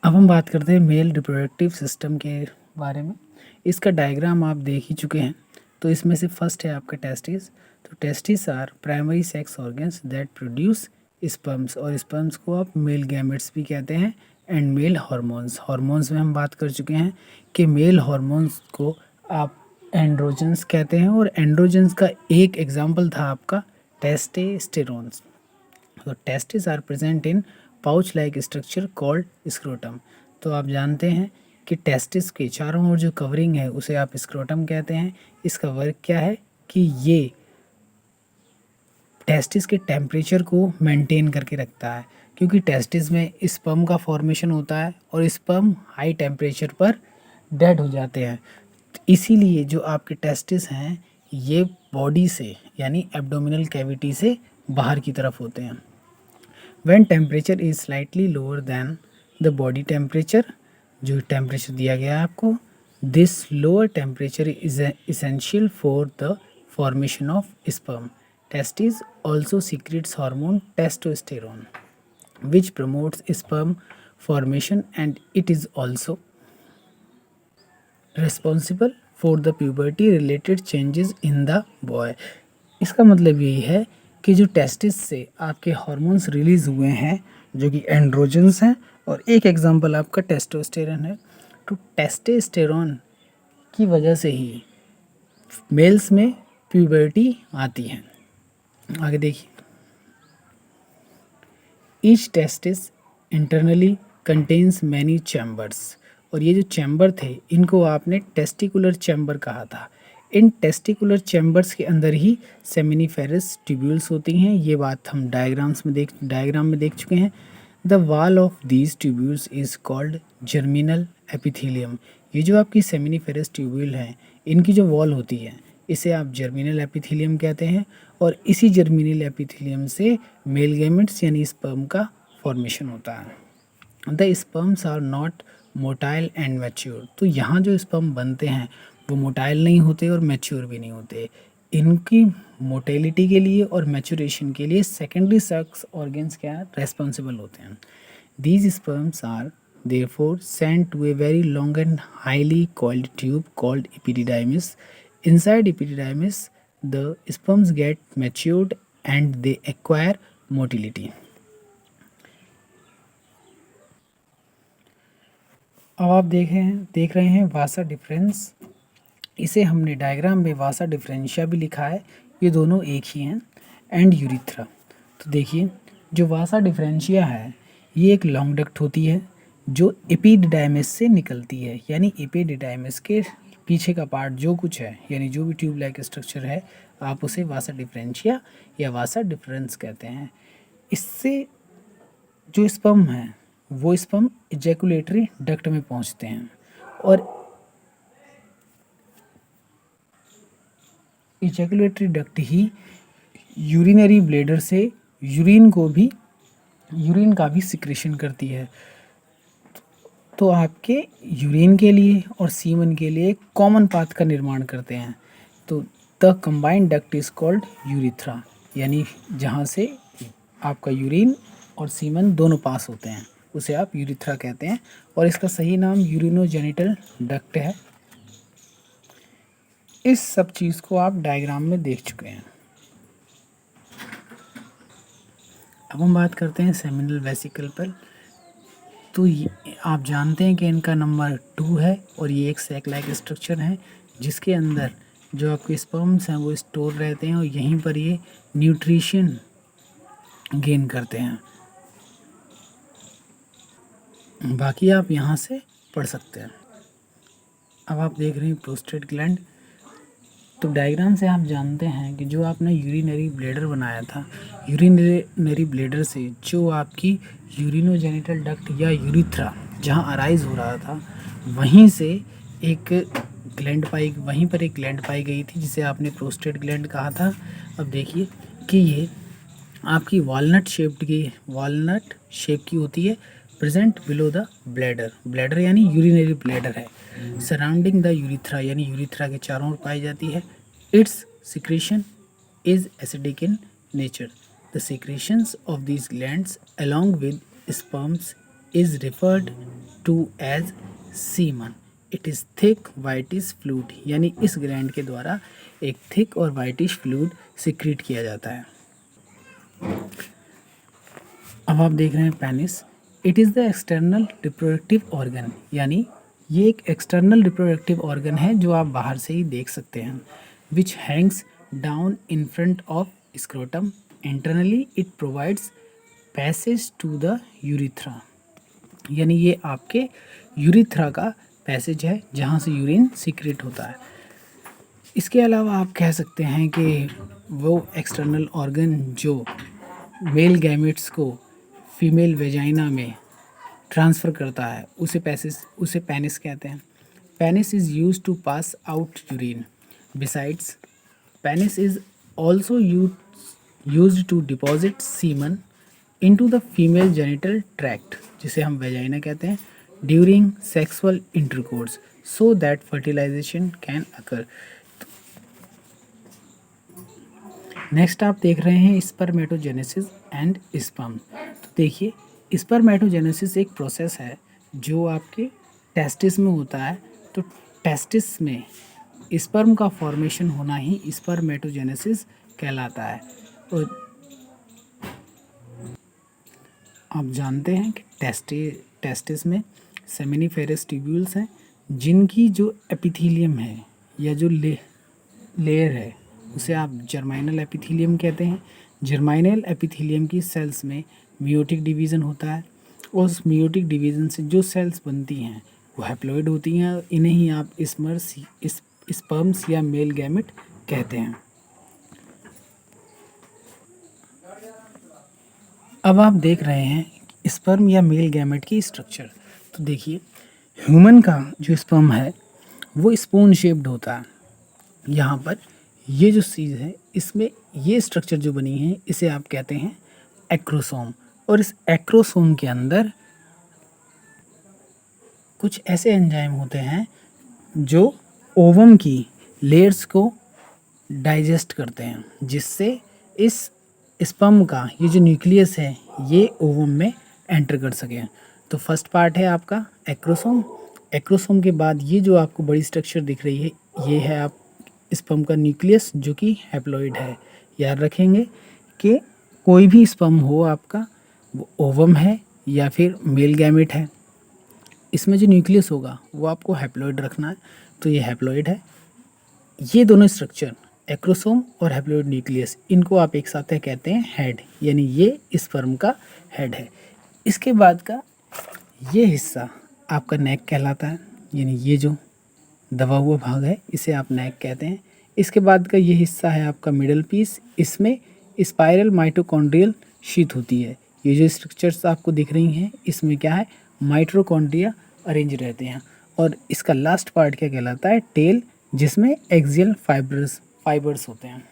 अब हम बात करते हैं मेल रिप्रोडक्टिव सिस्टम के बारे में। इसका डायग्राम आप देख ही चुके हैं। तो इसमें से फर्स्ट है आपका टेस्टिस। तो testis are primary sex organs that produce sperms, और स्पर्म्स को आप मेल गैमेट्स भी कहते हैं। एंड मेल हार्मोन्स, हार्मोन्स में हम बात कर चुके हैं कि मेल हार्मोन्स को आप एंड्रोजन्स कहते हैं, और एंड्रोजन्स का एक एग्जाम्पल था आपका टेस्टेस्टेरोन्स। तो testis are present in pouch like structure called scrotum. तो आप जानते हैं कि टेस्टिस के चारों ओर जो कवरिंग है उसे आप स्क्रोटम कहते हैं। इसका वर्क क्या है कि ये टेस्टिस के टेम्परेचर को मेंटेन करके रखता है, क्योंकि टेस्टिस में स्पर्म का फॉर्मेशन होता है और स्पर्म हाई टेम्परेचर पर डेड हो जाते हैं। इसीलिए जो आपके टेस्टिस हैं ये बॉडी से यानी एब्डोमिनल कैविटी से बाहर की तरफ होते हैं। When temperature is slightly lower than the body temperature, जो टेम्परेचर दिया गया है आपको, this lower temperature is essential for the formation of sperm. Testes also secretes hormone testosterone, which promotes sperm formation, and it is also responsible for the puberty related changes in the boy. इसका मतलब यही है कि जो testis से आपके hormones release हुए हैं जो कि एंड्रोजन्स हैं, और एक एग्जांपल आपका टेस्टोस्टेरोन है। तो टेस्टोस्टेरोन की वजह से ही मेल्स में प्यूबर्टी आती है। आगे देखिए, each testis internally contains many chambers, और ये जो चैम्बर थे इनको आपने टेस्टिकुलर चैम्बर कहा था। इन टेस्टिकुलर चैम्बर्स के अंदर ही सेमिनिफेरस ट्यूब्यूल्स होती हैं। ये बात हम डायग्राम में देख चुके हैं। The wall of these tubules is called germinal epithelium. ये जो आपकी सेमिनिफेरस ट्यूब्यूल हैं इनकी जो वॉल होती है इसे आप जर्मिनल एपिथेलियम कहते हैं, और इसी जर्मिनल एपिथेलियम से मेल गैमेट्स यानी स्पर्म का फॉर्मेशन होता है। The sperms are not motile and mature. तो यहाँ जो स्पर्म बनते हैं वो मोटाइल नहीं होते और मैच्योर भी नहीं होते। इनकी मोटेलिटी के लिए और मैच्योरेशन के लिए सेकेंडरी सेक्स ऑर्गन्स क्या रेस्पॉन्सिबल होते हैं। These sperms are therefore sent to a very long and highly coiled tube called epididymis. Inside epididymis, the sperms get matured and they acquire motility. अब आप देख रहे हैं वासा डिफरेंस। इसे हमने डायग्राम में वासा डिफरेंशिया भी लिखा है, ये दोनों एक ही हैं। एंड यूरिथ्रा, तो देखिए जो वासा डिफरेंशिया है ये एक लॉन्ग डक्ट होती है जो एपिडिडाइमिस से निकलती है, यानी एपिडिडाइमिस के पीछे का पार्ट जो कुछ है यानी जो भी ट्यूब लाइक स्ट्रक्चर है आप उसे वासा डिफरेंशिया या वासा डिफरेंस कहते हैं। इससे जो स्पर्म है वो स्पर्म इजैकुलेटरी डक्ट में पहुंचते हैं, और इजैकुलेटरी डक्ट ही यूरिनरी ब्लैडर से यूरिन का भी सिक्रेशन करती है। तो आपके यूरिन के लिए और सीमन के लिए कॉमन पाथ का निर्माण करते हैं। तो the combined duct is called urethra, यानी जहाँ से आपका यूरिन और सीमन दोनों पास होते हैं उसे आप यूरिथ्रा कहते हैं, और इसका सही नाम यूरिनोजेनिटल डक्ट है। इस सब चीज़ को आप डायग्राम में देख चुके हैं। अब हम बात करते हैं सेमिनल वेसिकल पर। तो आप जानते हैं कि इनका नंबर 2 है, और ये एक सैक लाइक स्ट्रक्चर है जिसके अंदर जो आपके स्पर्म्स हैं वो स्टोर रहते हैं और यहीं पर ये न्यूट्रिशन गेन करते हैं। बाकी आप यहाँ से पढ़ सकते हैं। अब आप देख रहे हैं प्रोस्टेट ग्लैंड। तो डायग्राम से आप जानते हैं कि जो आपने यूरिनरी ब्लैडर बनाया था, यूरिनरी ब्लैडर से जो आपकी यूरिनोजेनिटल डक्ट या यूरिथ्रा जहाँ अराइज हो रहा था वहीं पर एक ग्लैंड पाई गई थी जिसे आपने प्रोस्टेट ग्लैंड कहा था। अब देखिए कि ये आपकी वॉलनट शेप की होती है, प्रेजेंट बिलो द ब्लैडर यानी यूरिनरी ब्लैडर है, सराउंडिंग द यूरिथ्रा यानी यूरिथ्रा के चारों ओर पाई जाती है। Its secretion is acidic in nature. The secretions of these glands along with sperms is referred to as semen. It is thick whitish fluid, यानी इस ग्लैंड के द्वारा एक थिक और वाइटिश फ्लूइड सिक्रीट किया जाता है। अब आप देख रहे हैं penis. It is the external reproductive organ, यानी ये एक एक्सटर्नल रिप्रोडक्टिव ऑर्गन है जो आप बाहर से ही देख सकते हैं। Which hangs down in front of scrotum. Internally it provides passage to the urethra, यानी ये आपके यूरिथ्रा का पैसेज है जहाँ से यूरिन सीक्रेट होता है। इसके अलावा आप कह सकते हैं कि वो एक्सटर्नल ऑर्गन जो मेल गैमेट्स को फीमेल वेजाइना में ट्रांसफ़र करता है उसे पेनिस कहते हैं। Penis is use to pass out urine. Besides penis is also used to deposit semen into the female genital tract, जिसे हम वेजाइना कहते हैं, during sexual intercourse so that fertilisation can occur. Next आप देख रहे हैं स्पर्मेटोजेनेसिस एंड स्पर्म। तो देखिए स्पर्मेटोजेनेसिस एक प्रोसेस है जो आपके टेस्टिस में होता है। तो टेस्टिस में स्पर्म का फॉर्मेशन होना ही स्पर्मेटोजेनेसिस कहलाता है। और आप जानते हैं कि टेस्टिस में सेमिनिफेरस ट्यूब्यूल्स हैं जिनकी जो एपिथीलियम है या जो लेयर है उसे आप जर्माइनल एपिथीलियम कहते हैं। जर्माइनल एपिथीलियम की सेल्स में मियोटिक डिवीज़न होता है और उस मियोटिक डिवीज़न से जो सेल्स बनती हैं वो हैप्लॉइड होती हैं। इन्हें ही आप स्पर्म्स या मेल गैमेट कहते हैं। अब आप देख रहे हैं स्पर्म या मेल गैमेट की स्ट्रक्चर। तो देखिए ह्यूमन का जो स्पर्म है वो स्पून शेप्ड होता है। यहाँ पर ये जो चीज़ है इसमें ये स्ट्रक्चर जो बनी है इसे आप कहते हैं एक्रोसोम। और इस एक्रोसोम के अंदर कुछ ऐसे एंजाइम होते हैं जो ओवम की लेयर्स को डाइजेस्ट करते हैं, जिससे इस स्पर्म का ये जो न्यूक्लियस है ये ओवम में एंटर कर सके। तो फर्स्ट पार्ट है आपका एक्रोसोम। एक्रोसोम के बाद ये जो आपको बड़ी स्ट्रक्चर दिख रही है ये है आप स्पर्म का न्यूक्लियस जो कि हैप्लॉइड है। याद रखेंगे कि कोई भी स्पर्म हो आपका वो ओवम है या फिर मेल गैमेट है, इसमें जो न्यूक्लियस होगा वो आपको हैप्लॉइड रखना है। तो ये हैप्लॉइड है। ये दोनों स्ट्रक्चर एक्रोसोम और हैप्लॉइड न्यूक्लियस इनको आप एक साथ कहते हैं हेड, यानी ये स्पर्म का हेड है। इसके बाद का ये हिस्सा आपका नेक कहलाता है, यानी ये जो दबा हुआ भाग है इसे आप नेक कहते हैं। इसके बाद का ये हिस्सा है आपका मिडल पीस, इसमें स्पाइरल माइटोकॉन्ड्रियल शीथ होती है। ये जो स्ट्रक्चर्स आपको दिख रही हैं इसमें क्या है माइटोकॉन्ड्रिया अरेंज रहते हैं। और इसका लास्ट पार्ट क्या कहलाता है टेल, जिसमें एक्सियल फाइबर्स होते हैं।